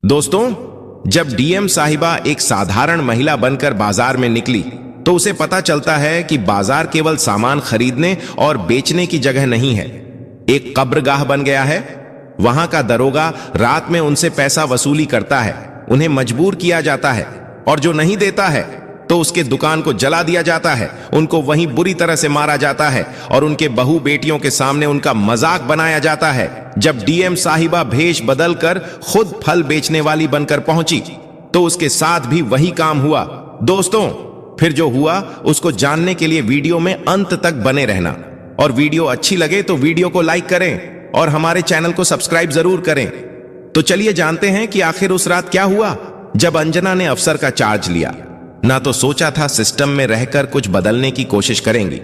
दोस्तों, जब डीएम साहिबा एक साधारण महिला बनकर बाजार में निकली तो उसे पता चलता है कि बाजार केवल सामान खरीदने और बेचने की जगह नहीं है, एक कब्रगाह बन गया है। वहां का दरोगा रात में उनसे पैसा वसूली करता है, उन्हें मजबूर किया जाता है और जो नहीं देता है तो उसके दुकान को जला दिया जाता है, उनको वहीं बुरी तरह से मारा जाता है और उनके बहू बेटियों के सामने उनका मजाक बनाया जाता है। जब डीएम साहिबा भेष बदलकर खुद फल बेचने वाली बनकर पहुंची तो उसके साथ भी वही काम हुआ। दोस्तों, फिर जो हुआ उसको जानने के लिए वीडियो में अंत तक बने रहना, और वीडियो अच्छी लगे तो वीडियो को लाइक करें और हमारे चैनल को सब्सक्राइब जरूर करें। तो चलिए जानते हैं कि आखिर उस रात क्या हुआ जब अंजना ने अफसर का चार्ज लिया। ना तो सोचा था सिस्टम में रहकर कुछ बदलने की कोशिश करेंगी,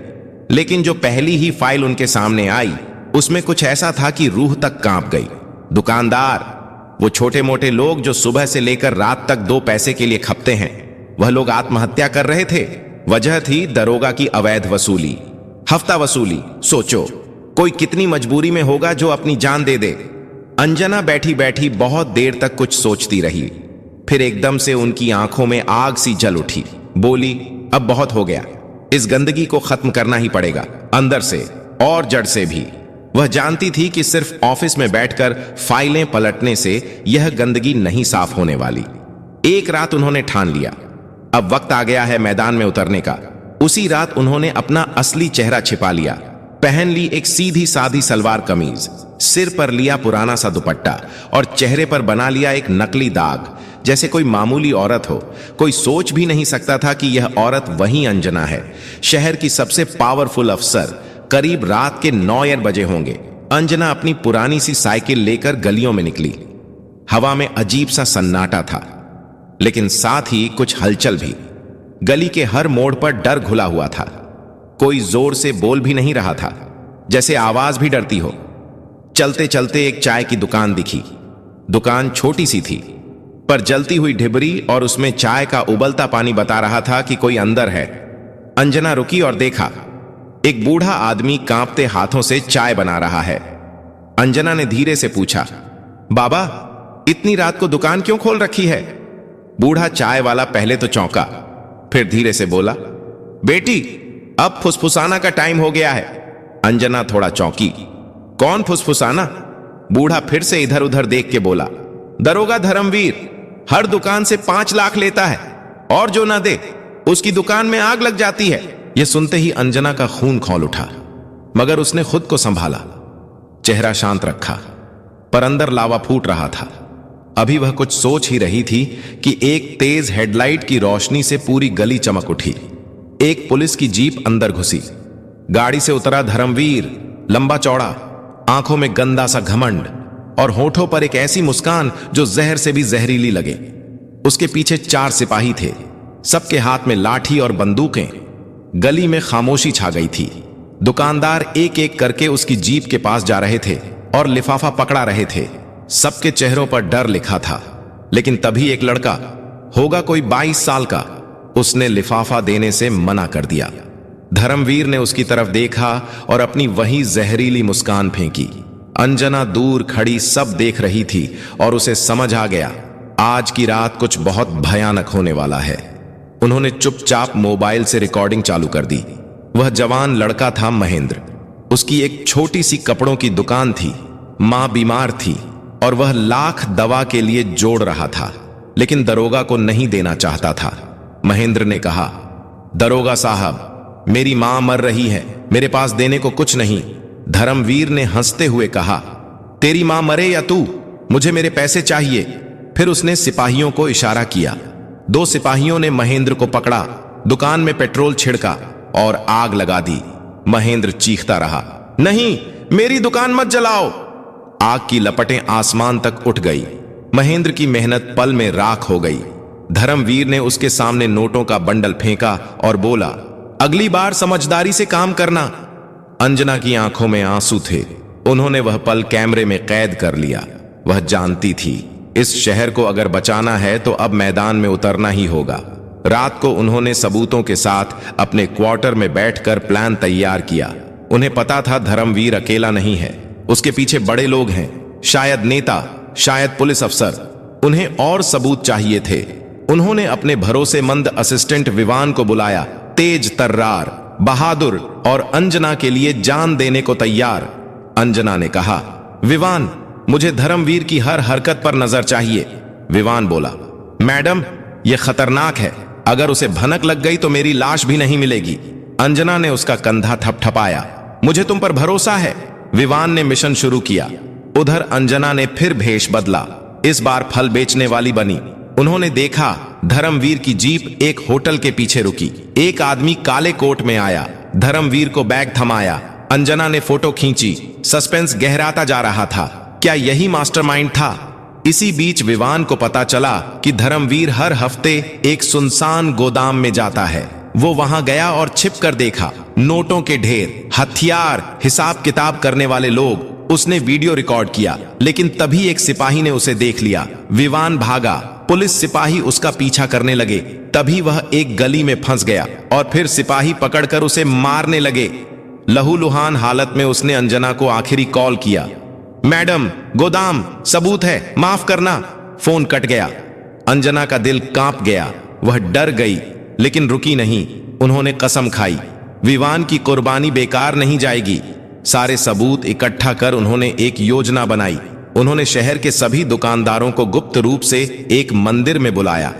लेकिन जो पहली ही फाइल उनके सामने आई उसमें कुछ ऐसा था कि रूह तक कांप गई। दुकानदार, वो छोटे मोटे लोग जो सुबह से लेकर रात तक 2 पैसे के लिए खपते हैं, वह लोग आत्महत्या कर रहे थे। वजह थी दरोगा की अवैध वसूली, हफ्ता वसूली। सोचो कोई कितनी मजबूरी में होगा जो अपनी जान दे दे। अंजना बैठी बैठी बहुत देर तक कुछ सोचती रही, फिर एकदम से उनकी आंखों में आग सी जल उठी। बोली, अब बहुत हो गया, इस गंदगी को खत्म करना ही पड़ेगा, अंदर से और जड़ से भी। वह जानती थी कि सिर्फ ऑफिस में बैठकर फाइलें पलटने से यह गंदगी नहीं साफ होने वाली। एक रात उन्होंने ठान लिया, अब वक्त आ गया है मैदान में उतरने का। उसी रात उन्होंने अपना असली चेहरा छिपा लिया, पहन ली एक सीधी सादी सलवार कमीज, सिर पर लिया पुराना सा दुपट्टा और चेहरे पर बना लिया एक नकली दाग, जैसे कोई मामूली औरत हो। कोई सोच भी नहीं सकता था कि यह औरत वही अंजना है, शहर की सबसे पावरफुल अफसर। करीब रात के 9 बजे होंगे। अंजना अपनी पुरानी सी साइकिल लेकर गलियों में निकली। हवा में अजीब सा सन्नाटा था, लेकिन साथ ही कुछ हलचल भी। गली के हर मोड़ पर डर घुला हुआ था। कोई जोर से बोल भी नहीं रहा था, जैसे आवाज भी डरती हो। चलते चलते एक चाय की दुकान दिखी। दुकान छोटी सी थी, पर जलती हुई ढिबरी और उसमें चाय का उबलता पानी बता रहा था कि कोई अंदर है। अंजना रुकी और देखा, एक बूढ़ा आदमी कांपते हाथों से चाय बना रहा है। अंजना ने धीरे से पूछा, बाबा, इतनी रात को दुकान क्यों खोल रखी है? बूढ़ा चाय वाला पहले तो चौंका, फिर धीरे से बोला, बेटी, अब फुसफुसाना का टाइम हो गया है। अंजना थोड़ा चौंकी, कौन फुसफुसाना? बूढ़ा फिर से इधर उधर देख के बोला, दरोगा धर्मवीर हर दुकान से 5 लाख लेता है और जो ना दे उसकी दुकान में आग लग जाती है। यह सुनते ही अंजना का खून खौल उठा, मगर उसने खुद को संभाला, चेहरा शांत रखा, पर अंदर लावा फूट रहा था। अभी वह कुछ सोच ही रही थी कि एक तेज हेडलाइट की रोशनी से पूरी गली चमक उठी। एक पुलिस की जीप अंदर घुसी। गाड़ी से उतरा धर्मवीर, लंबा चौड़ा, आंखों में गंदा सा घमंड और होठों पर एक ऐसी मुस्कान जो जहर से भी जहरीली लगे। उसके पीछे 4 सिपाही थे, सबके हाथ में लाठी और बंदूकें। गली में खामोशी छा गई थी। दुकानदार एक एक करके उसकी जीप के पास जा रहे थे और लिफाफा पकड़ा रहे थे। सबके चेहरों पर डर लिखा था। लेकिन तभी एक लड़का, होगा कोई 22 साल का, उसने लिफाफा देने से मना कर दिया। धर्मवीर ने उसकी तरफ देखा और अपनी वही जहरीली मुस्कान फेंकी। अंजना दूर खड़ी सब देख रही थी और उसे समझ आ गया, आज की रात कुछ बहुत भयानक होने वाला है। उन्होंने चुपचाप मोबाइल से रिकॉर्डिंग चालू कर दी। वह जवान लड़का था महेंद्र। उसकी एक छोटी सी कपड़ों की दुकान थी। मां बीमार थी और वह लाख दवा के लिए जोड़ रहा था, लेकिन दरोगा को नहीं देना चाहता था। महेंद्र ने कहा, दरोगा साहब, मेरी मां मर रही है, मेरे पास देने को कुछ नहीं। धर्मवीर ने हंसते हुए कहा, तेरी मां मरे या तू, मुझे मेरे पैसे चाहिए। फिर उसने सिपाहियों को इशारा किया। 2 सिपाहियों ने महेंद्र को पकड़ा, दुकान में पेट्रोल छिड़का और आग लगा दी। महेंद्र चीखता रहा, नहीं, मेरी दुकान मत जलाओ। आग की लपटें आसमान तक उठ गई। महेंद्र की मेहनत पल में राख हो गई। धर्मवीर ने उसके सामने नोटों का बंडल फेंका और बोला, अगली बार समझदारी से काम करना। अंजना की आंखों में आंसू थे। उन्होंने वह पल कैमरे में कैद कर लिया। वह जानती थी, इस शहर को अगर बचाना है तो अब मैदान में उतरना ही होगा। रात को उन्होंने सबूतों के साथ अपने क्वार्टर में बैठकर प्लान तैयार किया। उन्हें पता था धर्मवीर अकेला नहीं है, उसके पीछे बड़े लोग हैं, शायद नेता, शायद पुलिस अफसर। उन्हें और सबूत चाहिए थे। उन्होंने अपने भरोसेमंद असिस्टेंट विवान को बुलाया, तेज तर्रार, बहादुर और अंजना के लिए जान देने को तैयार। अंजना ने कहा, विवान, मुझे धर्मवीर की हर हरकत पर नजर चाहिए। विवान बोला, मैडम, यह खतरनाक है, अगर उसे भनक लग गई तो मेरी लाश भी नहीं मिलेगी। अंजना ने उसका कंधा थपथपाया, मुझे तुम पर भरोसा है। विवान ने मिशन शुरू किया। उधर अंजना ने फिर भेष बदला, इस बार फल बेचने वाली बनी। उन्होंने देखा धर्मवीर की जीप एक होटल के पीछे रुकी। एक आदमी काले कोट में आया, धर्मवीर को बैग थमाया। अंजना ने फोटो खींची। सस्पेंस गहराता जा रहा था। क्या यही मास्टरमाइंड था? इसी बीच विवान को पता चला कि धर्मवीर हर हफ्ते एक सुनसान गोदाम में जाता है। वो वहां गया और छिप कर देखा, नोटों के ढेर, हथियार, हिसाब किताब करने वाले लोग। उसने वीडियो रिकॉर्ड किया, लेकिन तभी एक सिपाही ने उसे देख लिया। विवान भागा, पुलिस सिपाही उसका पीछा करने लगे। तभी वह एक गली में फंस गया और फिर सिपाही पकड़कर उसे मारने लगे। लहूलुहान हालत में उसने अंजना को आखिरी कॉल किया, मैडम, गोदाम, सबूत है, माफ करना। फोन कट गया। अंजना का दिल कांप गया। वह डर गई, लेकिन रुकी नहीं। उन्होंने कसम खाई, विवान की कुर्बानी बेकार नहीं जाएगी। सारे सबूत इकट्ठा कर उन्होंने एक योजना बनाई। उन्होंने शहर के सभी दुकानदारों को गुप्त रूप से एक मंदिर में बुलाया।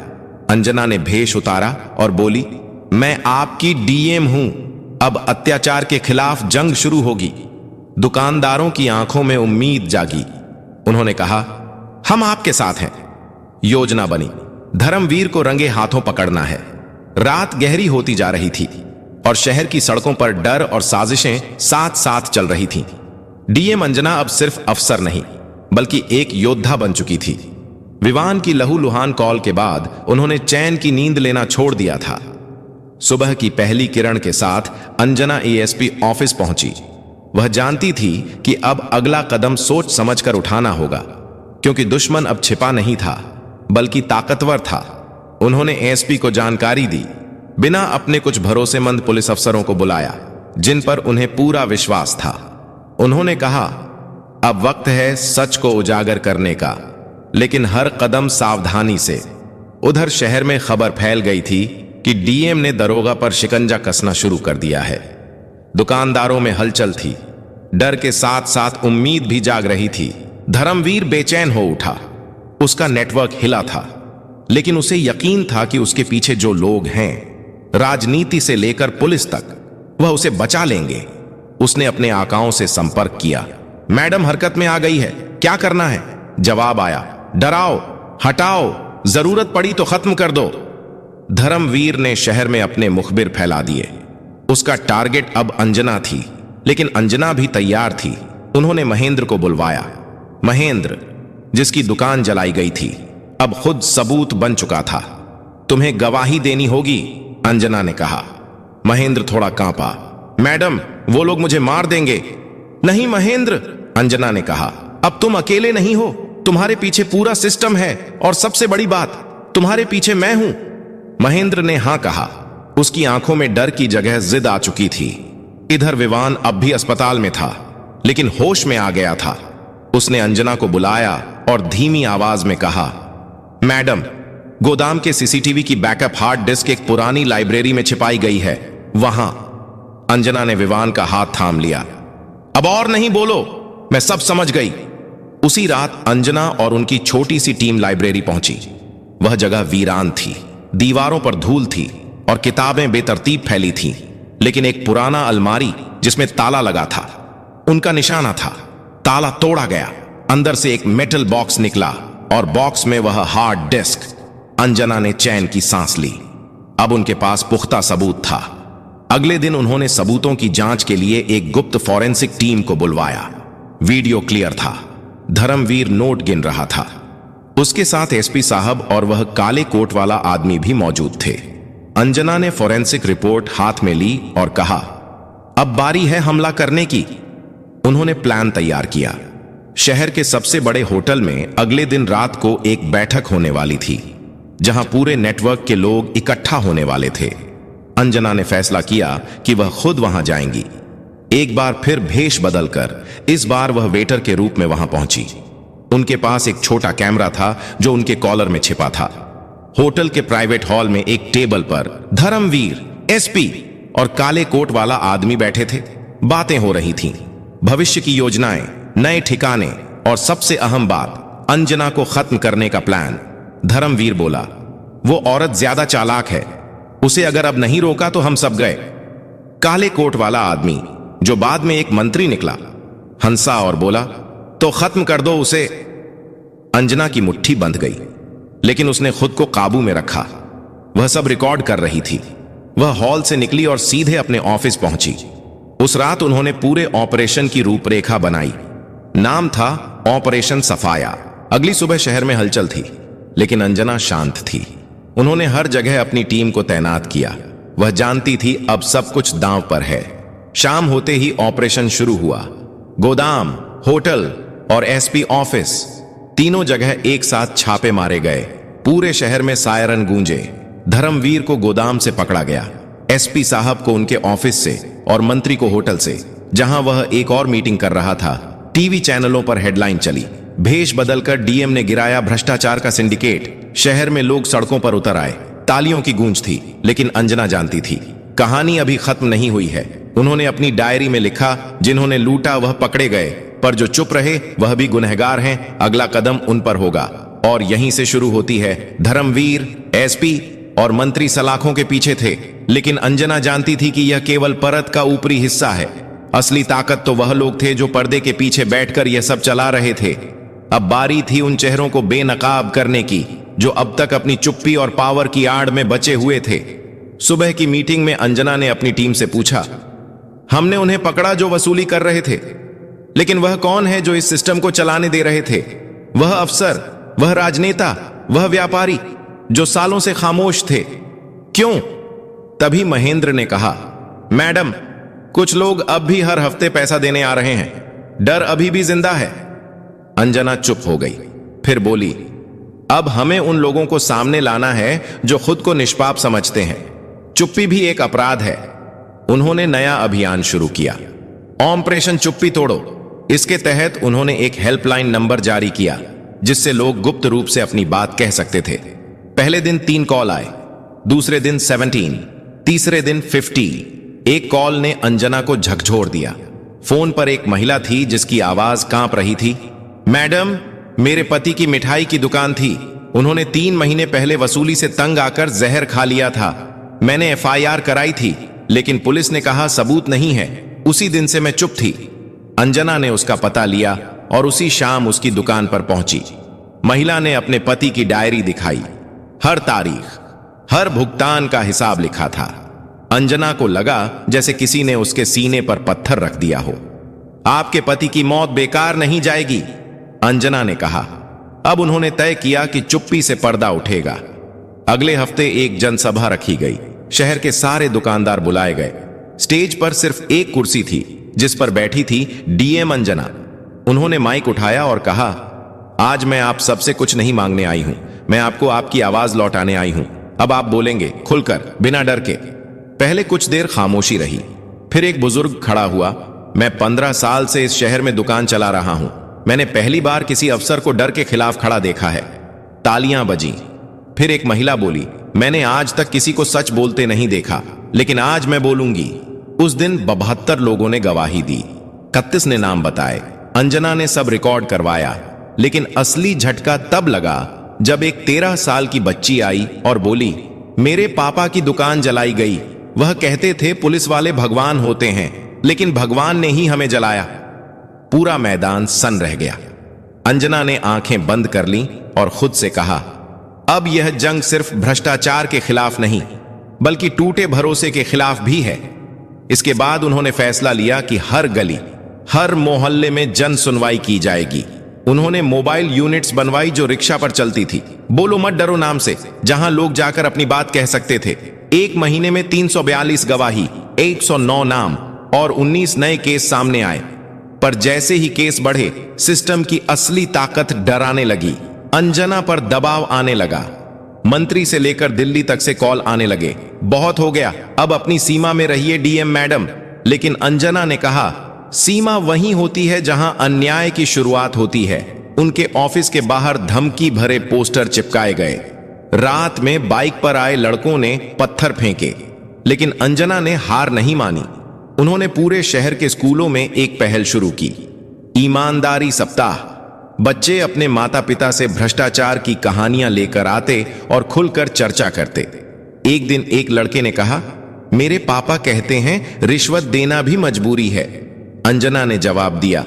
अंजना ने भेष उतारा और बोली, मैं आपकी डीएम हूं, अब अत्याचार के खिलाफ जंग शुरू होगी। दुकानदारों की आंखों में उम्मीद जागी। उन्होंने कहा, हम आपके साथ हैं। योजना बनी, धर्मवीर को रंगे हाथों पकड़ना है। रात गहरी होती जा रही थी और शहर की सड़कों पर डर और साजिशें साथ साथ चल रही थीं। डीएम अंजना अब सिर्फ अफसर नहीं, बल्कि एक योद्धा बन चुकी थी। विवान की लहूलुहान कॉल के बाद उन्होंने चैन की नींद लेना छोड़ दिया था। सुबह की पहली किरण के साथ अंजना एएसपी ऑफिस पहुंची। वह जानती थी कि अब अगला कदम सोच समझकर उठाना होगा, क्योंकि दुश्मन अब छिपा नहीं था, बल्कि ताकतवर था। उन्होंने एएसपी को जानकारी दी, बिना अपने कुछ भरोसेमंद पुलिस अफसरों को बुलाया, जिन पर उन्हें पूरा विश्वास था। उन्होंने कहा, अब वक्त है सच को उजागर करने का, लेकिन हर कदम सावधानी से। उधर शहर में खबर फैल गई थी कि डीएम ने दरोगा पर शिकंजा कसना शुरू कर दिया है। दुकानदारों में हलचल थी, डर के साथ साथ उम्मीद भी जाग रही थी। धर्मवीर बेचैन हो उठा। उसका नेटवर्क हिला था, लेकिन उसे यकीन था कि उसके पीछे जो लोग हैं, राजनीति से लेकर पुलिस तक, वह उसे बचा लेंगे। उसने अपने आकाओं से संपर्क किया। मैडम हरकत में आ गई है, क्या करना है? जवाब आया, डराओ, हटाओ, जरूरत पड़ी तो खत्म कर दो। धर्मवीर ने शहर में अपने मुखबिर फैला दिए। उसका टारगेट अब अंजना थी, लेकिन अंजना भी तैयार थी। उन्होंने महेंद्र को बुलवाया। महेंद्र, जिसकी दुकान जलाई गई थी, अब खुद सबूत बन चुका था। तुम्हें गवाही देनी होगी, अंजना ने कहा। महेंद्र थोड़ा कांपा। मैडम, वो लोग मुझे मार देंगे। नहीं महेंद्र, अंजना ने कहा, अब तुम अकेले नहीं हो, तुम्हारे पीछे पूरा सिस्टम है, और सबसे बड़ी बात, तुम्हारे पीछे मैं हूं। महेंद्र ने हां कहा। उसकी आंखों में डर की जगह जिद आ चुकी थी। इधर विवान अब भी अस्पताल में था, लेकिन होश में आ गया था। उसने अंजना को बुलाया और धीमी आवाज में कहा, मैडम, गोदाम के सीसीटीवी की बैकअप हार्ड डिस्क एक पुरानी लाइब्रेरी में छिपाई गई है, वहां। अंजना ने विवान का हाथ थाम लिया। अब और नहीं बोलो, मैं सब समझ गई। उसी रात अंजना और उनकी छोटी सी टीम लाइब्रेरी पहुंची। वह जगह वीरान थी, दीवारों पर धूल थी और किताबें बेतरतीब फैली थीं, लेकिन एक पुराना अलमारी जिसमें ताला लगा था, उनका निशाना था। ताला तोड़ा गया, अंदर से एक मेटल बॉक्स निकला और बॉक्स में वह हार्ड डिस्क। अंजना ने चैन की सांस ली। अब उनके पास पुख्ता सबूत था। अगले दिन उन्होंने सबूतों की जांच के लिए एक गुप्त फॉरेंसिक टीम को बुलवाया। वीडियो क्लियर था। धर्मवीर नोट गिन रहा था। उसके साथ एसपी साहब और वह काले कोट वाला आदमी भी मौजूद थे। अंजना ने फॉरेंसिक रिपोर्ट हाथ में ली और कहा, अब बारी है हमला करने की। उन्होंने प्लान तैयार किया। शहर के सबसे बड़े होटल में अगले दिन रात को एक बैठक होने वाली थी, जहां पूरे नेटवर्क के लोग इकट्ठा होने वाले थे। अंजना ने फैसला किया कि वह खुद वहां जाएंगी। एक बार फिर भेष बदलकर इस बार वह वेटर के रूप में वहां पहुंची। उनके पास एक छोटा कैमरा था जो उनके कॉलर में छिपा था। होटल के प्राइवेट हॉल में एक टेबल पर धर्मवीर, एसपी और काले कोट वाला आदमी बैठे थे। बातें हो रही थीं, भविष्य की योजनाएं, नए ठिकाने और सबसे अहम बात, अंजना को खत्म करने का प्लान। धर्मवीर बोला, वो औरत ज्यादा चालाक है, उसे अगर अब नहीं रोका तो हम सब गए। काले कोट वाला आदमी, जो बाद में एक मंत्री निकला, हंसा और बोला, तो खत्म कर दो उसे। अंजना की मुट्ठी बंध गई, लेकिन उसने खुद को काबू में रखा। वह सब रिकॉर्ड कर रही थी। वह हॉल से निकली और सीधे अपने ऑफिस पहुंची। उस रात उन्होंने पूरे ऑपरेशन की रूपरेखा बनाई। नाम था ऑपरेशन सफाया। अगली सुबह शहर में हलचल थी, लेकिन अंजना शांत थी। उन्होंने हर जगह अपनी टीम को तैनात किया। वह जानती थी अब सब कुछ दांव पर है। शाम होते ही ऑपरेशन शुरू हुआ। गोदाम, होटल और एसपी ऑफिस, तीनों जगह एक साथ छापे मारे गए। पूरे शहर में सायरन गूंजे। धर्मवीर को गोदाम से पकड़ा गया, एसपी साहब को उनके ऑफिस से और मंत्री को होटल से, जहां वह एक और मीटिंग कर रहा था। टीवी चैनलों पर हेडलाइन चली, भेष बदलकर डीएम ने गिराया भ्रष्टाचार का सिंडिकेट। शहर में लोग सड़कों पर उतर आए, तालियों की गूंज थी। लेकिन अंजना जानती थी कहानी अभी खत्म नहीं हुई है। उन्होंने अपनी डायरी में लिखा, जिन्होंने लूटा वह पकड़े गए, पर जो चुप रहे वह भी गुनहगार हैं। अगला कदम उन पर होगा। और यहीं से शुरू होती है। धर्मवीर, एसपी और मंत्री सलाखों के पीछे थे, लेकिन अंजना जानती थी कि यह केवल परत का ऊपरी हिस्सा है। असली ताकत तो वह लोग थे जो पर्दे के पीछे बैठकर यह सब चला रहे थे। अब बारी थी उन चेहरों को बेनकाब करने की, जो अब तक अपनी चुप्पी और पावर की आड़ में बचे हुए थे। सुबह की मीटिंग में अंजना ने अपनी टीम से पूछा, हमने उन्हें पकड़ा जो वसूली कर रहे थे, लेकिन वह कौन है जो इस सिस्टम को चलाने दे रहे थे? वह अफसर, वह राजनेता, वह व्यापारी जो सालों से खामोश थे। क्यों? तभी महेंद्र ने कहा, मैडम, कुछ लोग अब भी हर हफ्ते पैसा देने आ रहे हैं। डर अभी भी जिंदा है। अंजना चुप हो गई, फिर बोली, अब हमें उन लोगों को सामने लाना है जो खुद को निष्पाप समझते हैं। चुप्पी भी एक अपराध है। उन्होंने नया अभियान शुरू किया, ऑपरेशन चुप्पी तोड़ो। इसके तहत उन्होंने एक हेल्पलाइन नंबर जारी किया, जिससे लोग गुप्त रूप से अपनी बात कह सकते थे। पहले दिन 3 कॉल आए, दूसरे दिन 17, तीसरे दिन 50। एक कॉल ने अंजना को झकझोर दिया। फोन पर एक महिला थी जिसकी आवाज कांप रही थी। मैडम, मेरे पति की मिठाई की दुकान थी। उन्होंने 3 महीने पहले वसूली से तंग आकर जहर खा लिया था। मैंने एफआईआर कराई थी, लेकिन पुलिस ने कहा सबूत नहीं है। उसी दिन से मैं चुप थी। अंजना ने उसका पता लिया और उसी शाम उसकी दुकान पर पहुंची। महिला ने अपने पति की डायरी दिखाई। हर तारीख, हर भुगतान का हिसाब लिखा था। अंजना को लगा जैसे किसी ने उसके सीने पर पत्थर रख दिया हो। आपके पति की मौत बेकार नहीं जाएगी, अंजना ने कहा। अब उन्होंने तय किया कि चुप्पी से पर्दा उठेगा। अगले हफ्ते एक जनसभा रखी गई। शहर के सारे दुकानदार बुलाए गए। स्टेज पर सिर्फ एक कुर्सी थी, जिस पर बैठी थी डीएम अंजना। उन्होंने माइक उठाया और कहा, आज मैं आप सबसे कुछ नहीं मांगने आई हूं, मैं आपको आपकी आवाज लौटाने आई हूं। अब आप बोलेंगे खुलकर, बिना डर के। पहले कुछ देर खामोशी रही, फिर एक बुजुर्ग खड़ा हुआ। मैं 15 साल से इस शहर में दुकान चला रहा हूं। मैंने पहली बार किसी अफसर को डर के खिलाफ खड़ा देखा है। तालियां बजीं। फिर एक महिला बोली, मैंने आज तक किसी को सच बोलते नहीं देखा, लेकिन आज मैं बोलूंगी। उस दिन 72 लोगों ने गवाही दी, 31 ने नाम बताए। अंजना ने सब रिकॉर्ड करवाया, लेकिन असली झटका तब लगा जब एक 13 साल की बच्ची आई और बोली, मेरे पापा की दुकान जलाई गई। वह कहते थे पुलिस वाले भगवान होते हैं, लेकिन भगवान ने ही हमें जलाया। पूरा मैदान सन्न रह गया। अंजना ने आंखें बंद कर लीं और खुद से कहा, अब यह जंग सिर्फ भ्रष्टाचार के खिलाफ नहीं, बल्कि टूटे भरोसे के खिलाफ भी है। इसके बाद उन्होंने फैसला लिया कि हर गली, हर मोहल्ले में जन सुनवाई की जाएगी। उन्होंने मोबाइल यूनिट्स बनवाई जो रिक्शा पर चलती थी, बोलो मत डरो नाम से, जहां लोग जाकर अपनी बात कह सकते थे। एक महीने में 342 गवाही, 109 नाम और 19 नए केस सामने आए। पर जैसे ही केस बढ़े, सिस्टम की असली ताकत डराने लगी। अंजना पर दबाव आने लगा। मंत्री से लेकर दिल्ली तक से कॉल आने लगे, बहुत हो गया, अब अपनी सीमा में रहिए डीएम मैडम। लेकिन अंजना ने कहा, सीमा वहीं होती है जहां अन्याय की शुरुआत होती है। उनके ऑफिस के बाहर धमकी भरे पोस्टर चिपकाए गए। रात में बाइक पर आए लड़कों ने पत्थर फेंके, लेकिन अंजना ने हार नहीं मानी। उन्होंने पूरे शहर के स्कूलों में एक पहल शुरू की, ईमानदारी सप्ताह। बच्चे अपने माता पिता से भ्रष्टाचार की कहानियां लेकर आते और खुलकर चर्चा करते। एक दिन एक लड़के ने कहा, मेरे पापा कहते हैं रिश्वत देना भी मजबूरी है। अंजना ने जवाब दिया,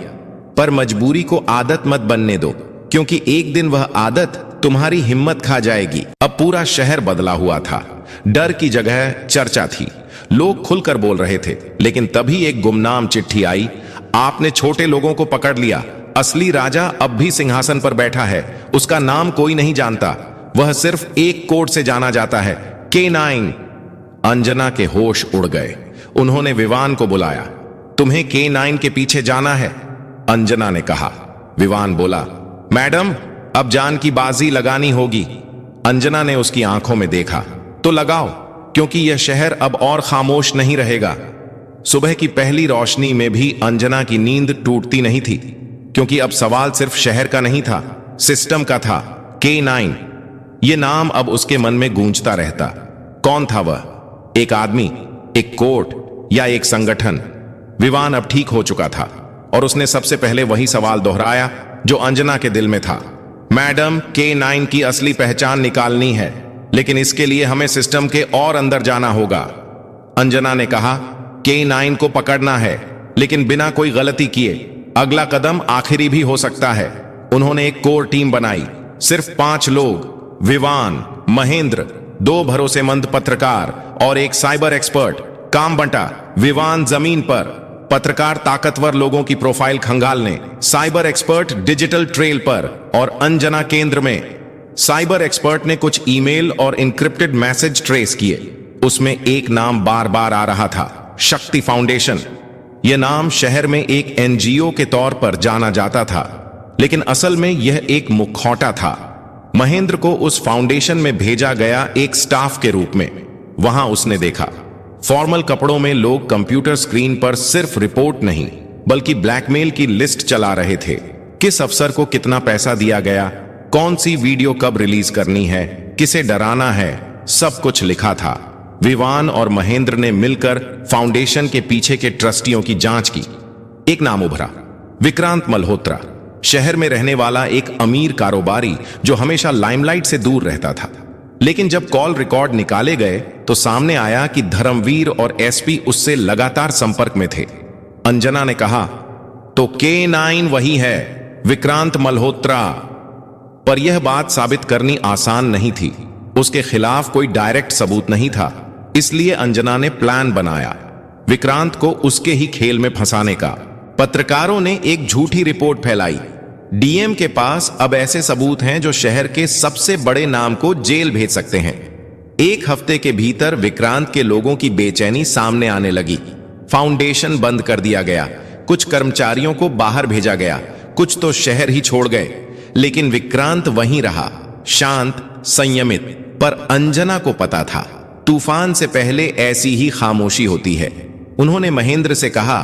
पर मजबूरी को आदत मत बनने दो, क्योंकि एक दिन वह आदत तुम्हारी हिम्मत खा जाएगी। अब पूरा शहर बदला हुआ था। डर की जगह चर्चा थी। लोग खुलकर बोल रहे थे। लेकिन तभी एक गुमनाम चिट्ठी आई, आपने छोटे लोगों को पकड़ लिया। असली राजा अब भी सिंहासन पर बैठा है। उसका नाम कोई नहीं जानता। वह सिर्फ एक कोड से जाना जाता है, K9। अंजना के होश उड़ गए। उन्होंने विवान को बुलाया। तुम्हें K9 के पीछे जाना है, अंजना ने कहा। विवान बोला, मैडम अब जान की बाजी लगानी होगी। अंजना ने उसकी आंखों में देखा, तो लगाओ, क्योंकि यह शहर अब और खामोश नहीं रहेगा। सुबह की पहली रोशनी में भी अंजना की नींद टूटती नहीं थी, क्योंकि अब सवाल सिर्फ शहर का नहीं था, सिस्टम का था। K9 ये नाम अब उसके मन में गूंजता रहता। कौन था वह? एक आदमी, एक कोर्ट या एक संगठन? विवान अब ठीक हो चुका था और उसने सबसे पहले वही सवाल दोहराया जो अंजना के दिल में था। मैडम, K9 की असली पहचान निकालनी है, लेकिन इसके लिए हमें सिस्टम के और अंदर जाना होगा। अंजना ने कहा, K9 को पकड़ना है, लेकिन बिना कोई गलती किए। अगला कदम आखिरी भी हो सकता है। उन्होंने एक कोर टीम बनाई, सिर्फ 5 लोग, विवान, महेंद्र, 2 भरोसेमंद पत्रकार और एक साइबर एक्सपर्ट। काम बंटा, विवान जमीन पर, पत्रकार ताकतवर लोगों की प्रोफाइल खंगालने, साइबर एक्सपर्ट डिजिटल ट्रेल पर और अंजना केंद्र में। साइबर एक्सपर्ट ने कुछ ईमेल और इनक्रिप्टेड मैसेज ट्रेस किए। उसमें एक नाम बार बार आ रहा था, शक्ति फाउंडेशन। यह नाम शहर में एक NGO के तौर पर जाना जाता था, लेकिन असल में यह एक मुखौटा था। महेंद्र को उस फाउंडेशन में भेजा गया एक स्टाफ के रूप में। वहां उसने देखा, फॉर्मल कपड़ों में लोग कंप्यूटर स्क्रीन पर सिर्फ रिपोर्ट नहीं, बल्कि ब्लैकमेल की लिस्ट चला रहे थे। किस अफसर को कितना पैसा दिया गया, कौन सी वीडियो कब रिलीज करनी है, किसे डराना है, सब कुछ लिखा था। विवान और महेंद्र ने मिलकर फाउंडेशन के पीछे के ट्रस्टियों की जांच की। एक नाम उभरा, विक्रांत मल्होत्रा, शहर में रहने वाला एक अमीर कारोबारी जो हमेशा लाइमलाइट से दूर रहता था। लेकिन जब कॉल रिकॉर्ड निकाले गए तो सामने आया कि धर्मवीर और SP उससे लगातार संपर्क में थे। अंजना ने कहा, तो K9 वही है, विक्रांत मल्होत्रा। पर यह बात साबित करनी आसान नहीं थी। उसके खिलाफ कोई डायरेक्ट सबूत नहीं था। इसलिए अंजना ने प्लान बनाया, विक्रांत को उसके ही खेल में फंसाने का। पत्रकारों ने एक झूठी रिपोर्ट फैलाई, DM के पास अब ऐसे सबूत हैं जो शहर के सबसे बड़े नाम को जेल भेज सकते हैं। 1 हफ्ते के भीतर विक्रांत के लोगों की बेचैनी सामने आने लगी। फाउंडेशन बंद कर दिया गया, कुछ कर्मचारियों को बाहर भेजा गया, कुछ तो शहर ही छोड़ गए। लेकिन विक्रांत वहीं रहा, शांत, संयमित। पर अंजना को पता था, तूफान से पहले ऐसी ही खामोशी होती है। उन्होंने महेंद्र से कहा,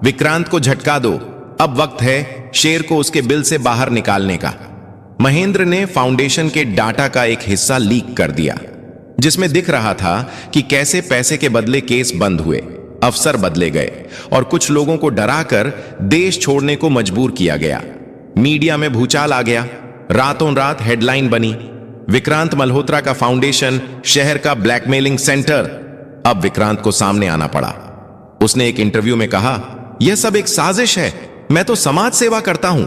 विक्रांत को झटका दो, अब वक्त है शेर को उसके बिल से बाहर निकालने का। महेंद्र ने फाउंडेशन के डाटा का एक हिस्सा लीक कर दिया, जिसमें दिख रहा था कि कैसे पैसे के बदले केस बंद हुए, अफसर बदले गए और कुछ लोगों को डराकर देश छोड़ने को मजबूर किया गया। मीडिया में भूचाल आ गया। रातों रात हेडलाइन बनी, विक्रांत मल्होत्रा का फाउंडेशन शहर का ब्लैकमेलिंग सेंटर। अब विक्रांत को सामने आना पड़ा। उसने एक इंटरव्यू में कहा, यह सब एक साजिश है, मैं तो समाज सेवा करता हूं।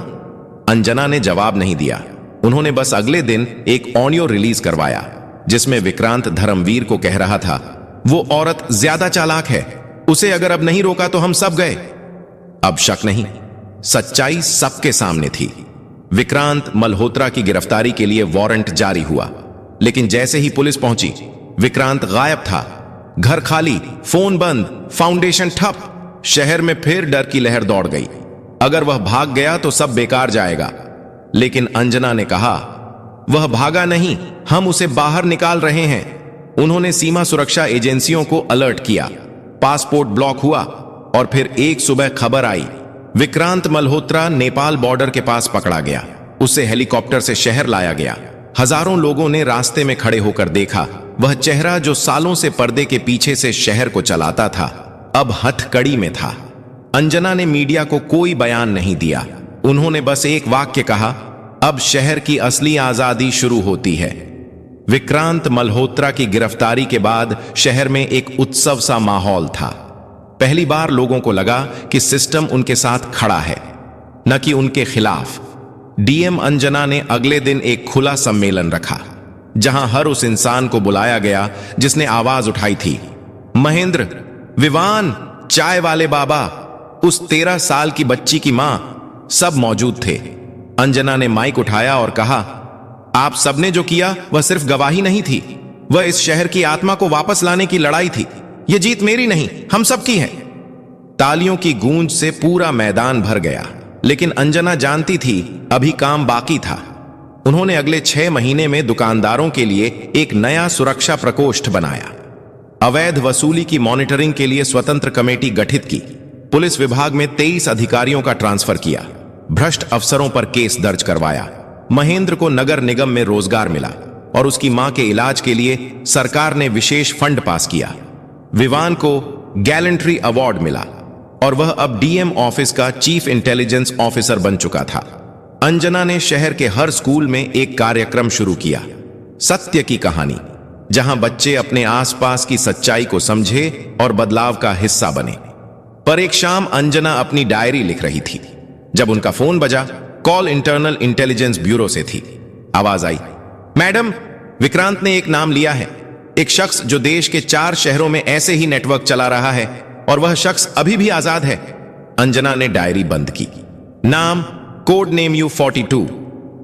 अंजना ने जवाब नहीं दिया। उन्होंने बस अगले दिन एक ऑडियो रिलीज करवाया, जिसमें विक्रांत धर्मवीर को कह रहा था, वो औरत ज्यादा चालाक है, उसे अगर अब नहीं रोका तो हम सब गए। अब शक नहीं, सच्चाई सबके सामने थी। विक्रांत मल्होत्रा की गिरफ्तारी के लिए वारंट जारी हुआ, लेकिन जैसे ही पुलिस पहुंची, विक्रांत गायब था। घर खाली, फोन बंद, फाउंडेशन ठप। शहर में फिर डर की लहर दौड़ गई। अगर वह भाग गया तो सब बेकार जाएगा। लेकिन अंजना ने कहा, वह भागा नहीं, हम उसे बाहर निकाल रहे हैं। उन्होंने सीमा सुरक्षा एजेंसियों को अलर्ट किया। पासपोर्ट ब्लॉक हुआ और फिर एक सुबह खबर आई, विक्रांत मल्होत्रा नेपाल बॉर्डर के पास पकड़ा गया। उसे हेलीकॉप्टर से शहर लाया गया। हजारों लोगों ने रास्ते में खड़े होकर देखा। वह चेहरा जो सालों से पर्दे के पीछे से शहर को चलाता था, अब हथकड़ी में था। अंजना ने मीडिया को कोई बयान नहीं दिया। उन्होंने बस एक वाक्य कहा, अब शहर की असली आजादी शुरू होती है। विक्रांत मल्होत्रा की गिरफ्तारी के बाद शहर में एक उत्सव सा माहौल था। पहली बार लोगों को लगा कि सिस्टम उनके साथ खड़ा है, न कि उनके खिलाफ। डीएम अंजना ने अगले दिन एक खुला सम्मेलन रखा, जहां हर उस इंसान को बुलाया गया जिसने आवाज उठाई थी। महेंद्र, विवान, चाय वाले बाबा, उस 13 साल की बच्ची की मां, सब मौजूद थे। अंजना ने माइक उठाया और कहा, आप सबने जो किया वह सिर्फ गवाही नहीं थी, वह इस शहर की आत्मा को वापस लाने की लड़ाई थी। यह जीत मेरी नहीं, हम सबकी है। तालियों की गूंज से पूरा मैदान भर गया, लेकिन अंजना जानती थी अभी काम बाकी था। उन्होंने अगले 6 महीने में दुकानदारों के लिए एक नया सुरक्षा प्रकोष्ठ बनाया, अवैध वसूली की मॉनिटरिंग के लिए स्वतंत्र कमेटी गठित की, पुलिस विभाग में 23 अधिकारियों का ट्रांसफर किया, भ्रष्ट अफसरों पर केस दर्ज करवाया। महेंद्र को नगर निगम में रोजगार मिला और उसकी मां के इलाज के लिए सरकार ने विशेष फंड पास किया। विवान को गैलेंट्री अवार्ड मिला और वह अब डीएम ऑफिस का चीफ इंटेलिजेंस ऑफिसर बन चुका था। अंजना ने शहर के हर स्कूल में एक कार्यक्रम शुरू किया, सत्य की कहानी, जहां बच्चे अपने आसपास की सच्चाई को समझे और बदलाव का हिस्सा बने। पर एक शाम अंजना अपनी डायरी लिख रही थी जब उनका फोन बजा। कॉल इंटरनल इंटेलिजेंस ब्यूरो से थी। आवाज आई, मैडम, विक्रांत ने एक नाम लिया है, एक शख्स जो देश के 4 शहरों में ऐसे ही नेटवर्क चला रहा है, और वह शख्स अभी भी आजाद है। अंजना ने डायरी बंद की। नाम, कोड नेम U42।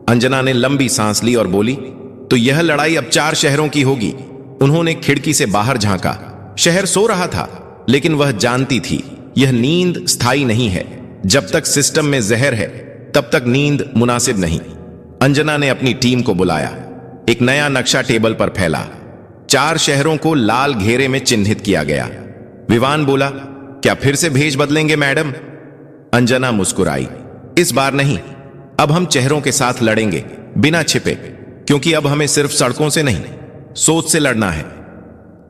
अंजना ने लंबी सांस ली और बोली, तो यह लड़ाई अब 4 शहरों की होगी। उन्होंने खिड़की से बाहर झांका। शहर सो रहा था, लेकिन वह जानती थी यह नींद स्थायी नहीं है। जब तक सिस्टम में जहर है, तब तक नींद मुनासिब नहीं। अंजना ने अपनी टीम को बुलाया। एक नया नक्शा टेबल पर फैला। 4 शहरों को लाल घेरे में चिन्हित किया गया। विवान बोला, क्या फिर से भेज बदलेंगे मैडम? अंजना मुस्कुराई, इस बार नहीं, अब हम चेहरों के साथ लड़ेंगे, बिना छिपे, क्योंकि अब हमें सिर्फ सड़कों से नहीं, सोच से लड़ना है।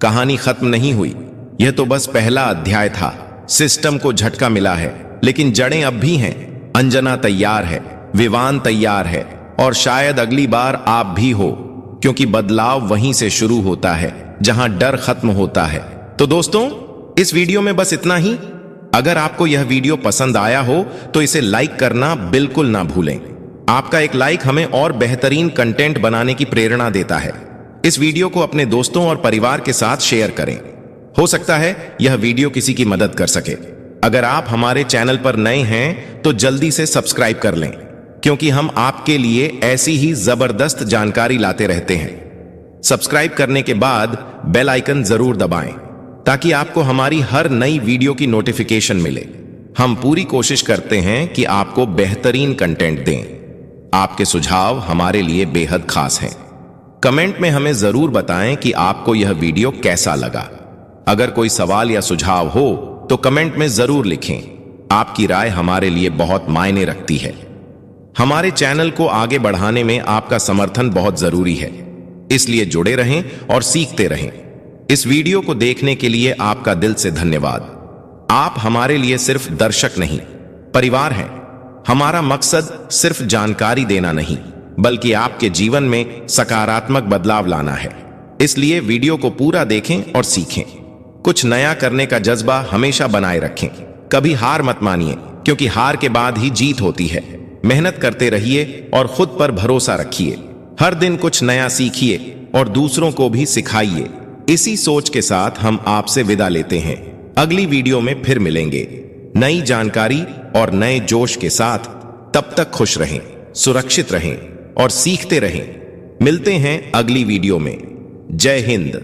कहानी खत्म नहीं हुई, यह तो बस पहला अध्याय था। सिस्टम को झटका मिला है, लेकिन जड़ें अब भी हैं। अंजना तैयार है, विवान तैयार है, और शायद अगली बार आप भी हो, क्योंकि बदलाव वहीं से शुरू होता है जहां डर खत्म होता है। तो दोस्तों, इस वीडियो में बस इतना ही। अगर आपको यह वीडियो पसंद आया हो तो इसे लाइक करना बिल्कुल ना भूलें। आपका एक लाइक हमें और बेहतरीन कंटेंट बनाने की प्रेरणा देता है। इस वीडियो को अपने दोस्तों और परिवार के साथ शेयर करें। हो सकता है यह वीडियो किसी की मदद कर सके। अगर आप हमारे चैनल पर नए हैं तो जल्दी से सब्सक्राइब कर लें, क्योंकि हम आपके लिए ऐसी ही जबरदस्त जानकारी लाते रहते हैं। सब्सक्राइब करने के बाद बेल आइकन जरूर दबाएं, ताकि आपको हमारी हर नई वीडियो की नोटिफिकेशन मिले। हम पूरी कोशिश करते हैं कि आपको बेहतरीन कंटेंट दें। आपके सुझाव हमारे लिए बेहद खास हैं। कमेंट में हमें जरूर बताएं कि आपको यह वीडियो कैसा लगा। अगर कोई सवाल या सुझाव हो तो कमेंट में जरूर लिखें। आपकी राय हमारे लिए बहुत मायने रखती है। हमारे चैनल को आगे बढ़ाने में आपका समर्थन बहुत जरूरी है, इसलिए जुड़े रहें और सीखते रहें। इस वीडियो को देखने के लिए आपका दिल से धन्यवाद। आप हमारे लिए सिर्फ दर्शक नहीं, परिवार हैं। हमारा मकसद सिर्फ जानकारी देना नहीं, बल्कि आपके जीवन में सकारात्मक बदलाव लाना है। इसलिए वीडियो को पूरा देखें और सीखें। कुछ नया करने का जज्बा हमेशा बनाए रखें। कभी हार मत मानिए, क्योंकि हार के बाद ही जीत होती है। मेहनत करते रहिए और खुद पर भरोसा रखिए। हर दिन कुछ नया सीखिए और दूसरों को भी सिखाइए। इसी सोच के साथ हम आपसे विदा लेते हैं। अगली वीडियो में फिर मिलेंगे नई जानकारी और नए जोश के साथ। तब तक खुश रहें, सुरक्षित रहें और सीखते रहें। मिलते हैं अगली वीडियो में। जय हिंद।